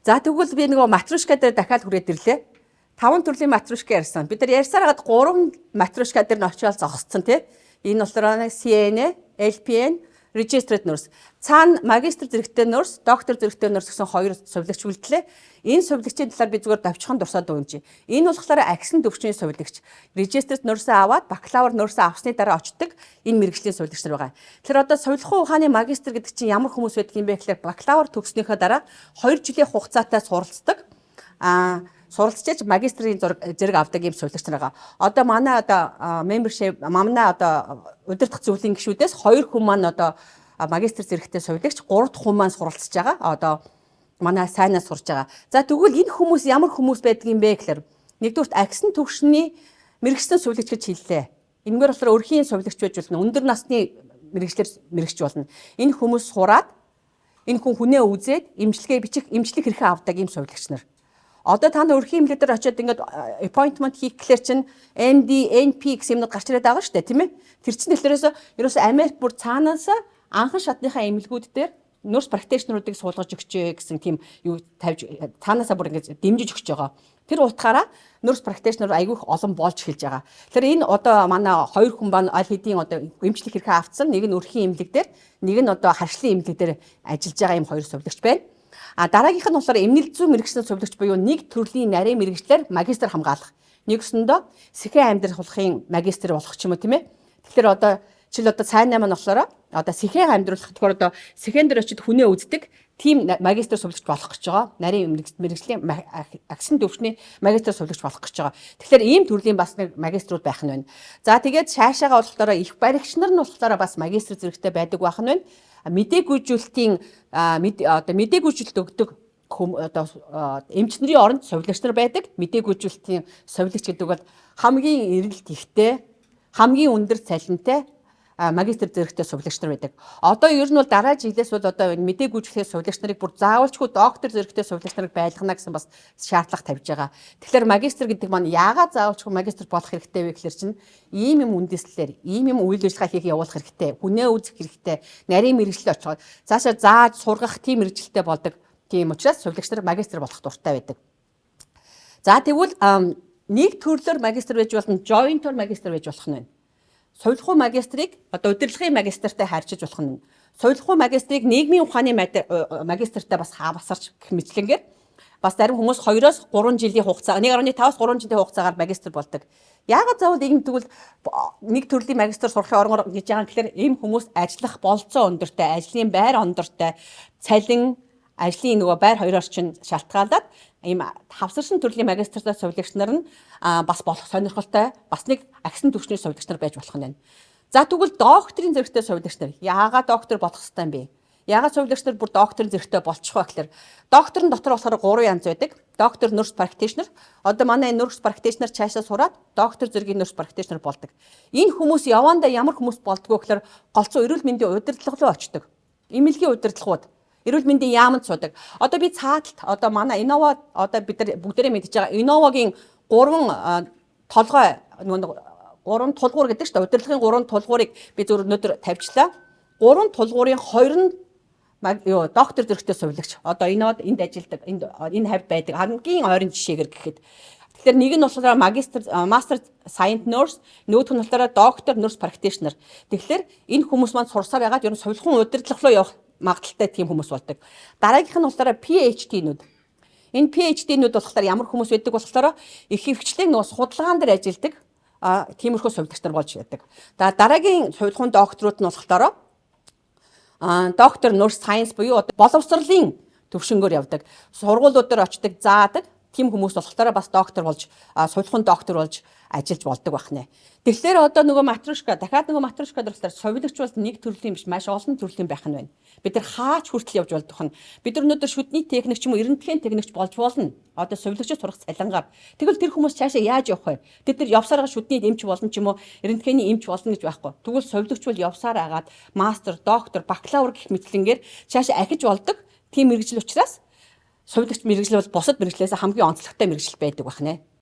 За тэгвэл би нөгөө матрушка дээр дахиад хүрээд ирлээ. 5 төрлийн матрушка ярьсан. Бид нар ярьсаар хагаад 3 матрушка дээр нь очиод зогсцсон тий. Энэ болохоор CNA, LPN, Registered Nurse. Цаана магистр зэрэгтэй nurse, доктор зэрэгтэй nurse гэсэн хоёр сувилагч үлдлээ. Энэ сувилагчийн талаар би зүгээр давчхан дурсаад өгнө. Энэ болохоор агсан төвчний сувилагч. Registered nurse аваад бакалавр nurse авсны дараа очдог энэ мэргэжлийн сувилагч нар байгаа. Тэгэхээр одоо сувилахын ухааны магистр гэдэг чинь ямар хүмүүс байдаг юм бэ гэхээр бакалавр төгснөхийн дараа 2 жилийн хугацаатай суралцдаг. Суралцж магистрийн зэрэг авдаг юм сувилагч нар байгаа. Одоо манай membership манай удирдах зөвлөлийн гишүүдээс 2 хүн маань магистр зэрэгтэй сувилагч, 3 дахь хүн маань суралцж байгаа. Манай сайнаас сурж байгаа. За тэгвэл энэ хүмүүс ямар хүмүүс байдаг юм бэ гэхээр нэгдүгээр агсан төвшний мэрэгчсэн сувилагч гэж хэллээ. Энэгээр болохоор өрхийн сувилагч байж болно, өндөр насны мэрэгчлэр мэрэгч болно. Энэ хүмүүс сураад энэ хүнээ үзээд имчилгээ бичих, имчилэг хэрхэн авдаг юм сувилагч нар. Одоо та нар өрхийн имлэг дээр очиод ингээд appointment хийх гэхлээр чинь MD, NP гэсэн юмнууд гарч ирээд байгаа шүү дээ, тийм ээ. Тэр чинь ерөөсөө Америк бүр цаанаас анхан шатныхаа имлгүүд дээр nurse practitioner-уудыг суулгаж өгчээ гэсэн тийм юу тавьж цаанаасаа бүр ингээд дэмжиж өгч байгаа. Тэр утгаараа nurse practitioner айгүйх олон болж эхэлж байгаа. Тэгэхээр энэ одоо манай 2 хүн байна аль хэдийн эмчлэг хэрхэн автсан, нэг нь өрхийн имлэг дээр, нэг нь харшлын имлэг дээр ажиллаж байгаа юм 2 сувилагч байна. Дараагийнх нь болохоор эмнэлэг зүйн мэргэжлийн сувилагч буюу нэг төрлийн нарийн мэргэжлэр магистр хамгаалах. Нэгсэндээ сэхэн амьдрахын магистр болох ч юм уу тийм ээ. Тэгэхээр сайнаа маань болохоор сэхэн амьдруулах тэгэхээр сэхэн дээр очиж хүнээ үздэг тийм магистр сувилагч болох гэж байгаа. Нарийн мэргэжлийн агсан төвчний магистр сувилагч болох гэж байгаа. Тэгэхээр ийм төрлийн бас нэг магиструуд байх нь байна. За тэгээд цаашаага болохоор их баригч нар нь болохоор бас магистр зэрэгтэй байдаг байх нь байна. Мэдээгүйжүүлэлтийн мэдээгүйжүүлэлт өгдөг эмчнэрийн оронд сувилагч нар байдаг. Мэдээгүйжүүлэлтийн сувилагч гэдэг бол хамгийн эрэлт ихтэй, хамгийн өндөр цалинтай магистр зэрэгтэй сувилагч нар байдаг. Одоо ер нь бол дараа жилээс бол мэдээгүйжүүлэхийн сувилагч нарыг бүр заавалчгүй доктор зэрэгтэй сувилагч нарыг байлгана гэсэн бас шаардлага тавьж байгаа. Тэгэхээр магистр гэдэг маань яагаад заавалчгүй магистр болох хэрэгтэй вэ гэхээр чинь ийм юм үндэслэлээр ийм юм үйл ажиллагаа хийх явуулах хэрэгтэй. Хүнээ үзэх хэрэгтэй. Нарийн мэргэжлээ очиход цаашаа зааж сургах тийм мэргэжилтэй болдог. Тийм учраас сувилагч нар магистр болох дуртай байдаг. За тэгвэл нэг төрлөөр магистр байж болно, joint-оор магистр байж болох нь байна. Сувилахуй магистрыг удирдлагын магистртай харьцаж болох нь. Сувилахуй магистрыг нийгмийн ухааны магистртай бас хавсарч гэх мэтлэнгээр бас зарим хүмүүс 2-3 жилийн хугацаа 1.5-3 жилийн хугацаагаар магистр болдог. Яагаад заавал ийм тэгвэл нэг төрлийн магистр сурахын оронгоор гэж байгаа гэхээр ийм хүмүүс ажиллах болцоо өндөртэй, ажлын байр ондортой, цалин, ажлын байр хоёроор чинь шалтгаалаад ийм хавсарсан төрлийн магистртай сувилагч нар нь бас болох сонирхолтой бас нэг агсан төвчний сувилагч нар байж болох нь байна. За тэгвэл докторийн зэрэгтэй сувилагч нар яагаад доктор болох ёстой юм бэ? Яагаад сувилагч нар бүр докторийн зэрэгтэй болчих вэ гэхээр докторын дотор болохоор 3 янз байдаг. Доктор, nurse practitioner. Одоо манай nurse practitioner цаашаа сураад доктор зэргийн nurse practitioner болдог. Энэ хүмүүс явандаа ямар хүмүүс болдгоо гэхээр голцоо эрүүл мэндийн удирдлага руу очдог. Эмнэлгийн удирдлагууд эрүүл мэндийн яамд суудаг. Одоо би цааталт манай Innova бид нар бүгдээрээ мэдж байгаа Innovaгийн 3 толгой 3 тулгуур гэдэг чинь удирдлагын 3 тулгуурыг би зөв өнөөдөр тавьчлаа. 3 тулгуурын 2 нь доктор зэрэгтэй сувилагч. Одоо энд ажилдаг энэ хавьд байдаг хамгийн ойрын жишээгээр гэхэд. Тэгэхээр нэг нь болохоор master science nurse, нөгөөх нь болохоор доктор nurse practitioner. Тэгэхээр энэ хүмүүс маань сурсаар ягаад ер нь сувилахын удирдлага руу явах магадaltaй тийм хүмүүс болдог. Дараагийнх нь болохоор PhD-нүүд. Энэ PhD-нүүд болохоор ямар хүмүүс байдаг болохоор их хөвчлэн судалгаан дээр ажилладаг тиймэрхүү сувилагч нар болж байдаг. Дараагийн сувилахын докторууд нь болохоор доктор nurse science буюу боловсролын төвшнгөөр явдаг. Сургуулиуд дээр очдог, заадаг тийм хүмүүс болохоор бас доктор болж сувилахын доктор болж ажиллаж болдог байна. Тэгэхээр нөгөө матрушка дахиад матрушка дээр сувилагч бол нэг төрлийн биш маш олон төрлийн байх нь байна. Бид нар хаач хүртэл явж болдох нь. Бид нар өнөөдөр шүдний техник ч юм уу эрдэнэтхийн техникч болж болно. Одоо сувилагч сурах цалингаар. Тэгвэл тэр хүмүүс цаашаа яаж явах вэ? Тэд нар явсараа шүдний эмч болно ч юм уу эрдэнэтхийний эмч болно гэж байхгүй. Тэгвэл сувилагч бол явсаар агаад мастер, доктор, бакалавр гэх мэтлэнгээр цаашаа ахиж болдог. Тийм мэргэжил учраас сувилагч мэргэжил бол бусад мэргэжлээс хамгийн онцлогтой мэргэжил байдаг байна.